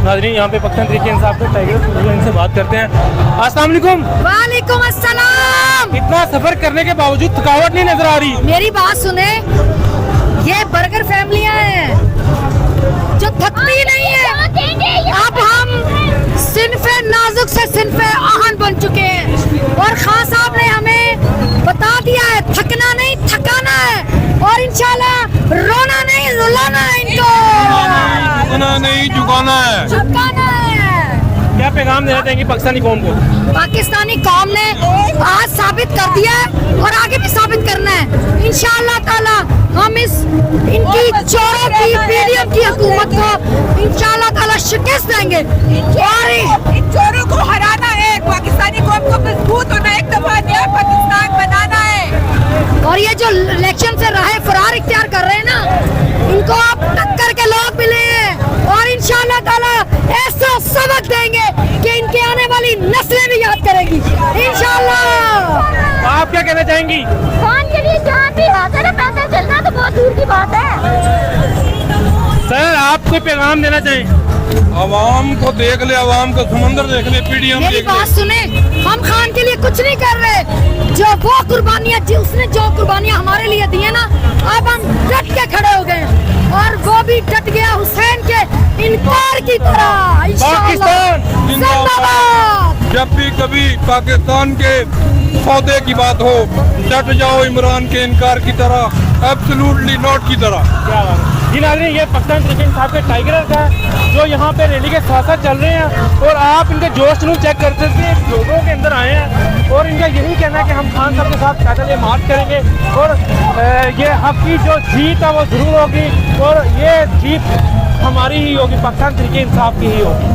नाज़रीन यहाँ पे पाकिस्तान तहरीक इंसाफ के टाइगर, इनसे बात करते हैं। अस्सलाम वालेकुम। वालेकुम अस्सलाम। इतना सफर करने के बावजूद थकावट नहीं नजर आ रही? मेरी बात सुने, ये बर्गर फैमिलियां हैं जो थकती नहीं है। अब हम सिनफे नाजुक से सिनफे आहन बन चुके हैं और खान साहब ने हमें बता दिया है थकना नहीं थकाना है और इंशाल्लाह रोना नहीं रुलाना है, इनको झुकना नहीं झुकाना है। झुकाना है। क्या पैगाम देना चाहेंगे पाकिस्तानी कौम को? पाकिस्तानी कौम ने आज साबित कर दिया है और आगे भी साबित करना है इंशाअल्लाह ताला। हम इनकी चोरों की पीडीएम की हुकूमत को इंशाअल्लाह ताला शिकस्त देंगे और इन चोरों को हराना है। पाकिस्तानी कौम को मजबूत होना, एक दफा नया पाकिस्तान बनाना है। और ये जो इलेक्शन से राह फरार इख्तियार कर रहे हैं ना, इनको अब टक्कर के लोग मिले हैं और इंशाअल्लाह ताला ऐसा सबक देंगे कि इनके आने वाली नस्लें भी याद करेगी इंशाअल्लाह। आप क्या कहना चाहेंगी? खान के लिए जहाँ भी हाजिर है, पैसा चलना तो बहुत दूर की बात है। सर आप कोई पैगाम देना चाहें? आवाम को देख ले, आवाम का समंदर देख ले, पीडीएम मेरी देख बात ले। सुने, हम खान के लिए कुछ नहीं कर रहे। जो वो कुर्बानियाँ उसने जो कुर्बानियाँ हमारे लिए दी है ना, अब हम डट के खड़े हो गए और वो भी डट गया हुसैन के इनकार की तरह। पाकिस्तान जिंदाबाद। जब भी कभी पाकिस्तान के सौदे की बात हो, डट जाओ इमरान के इनकार की तरह, एब्सोल्युटली नॉट की तरह। क्या बात है जी। नाज़रीन ये पाकिस्तान तहरीक इंसाफ के टाइगर का जो यहाँ पे रैली के साथ साथ चल रहे हैं और आप इनके जोश जुनून चेक कर सकते हैं। लोगों के अंदर आए हैं और इनका यही कहना है कि हम खान साहब के साथ पैदल मार्च करेंगे और ये हक की जो जीत है वो जरूर होगी और ये जीत हमारी ही होगी, पाकिस्तान तहरीक इंसाफ की ही होगी।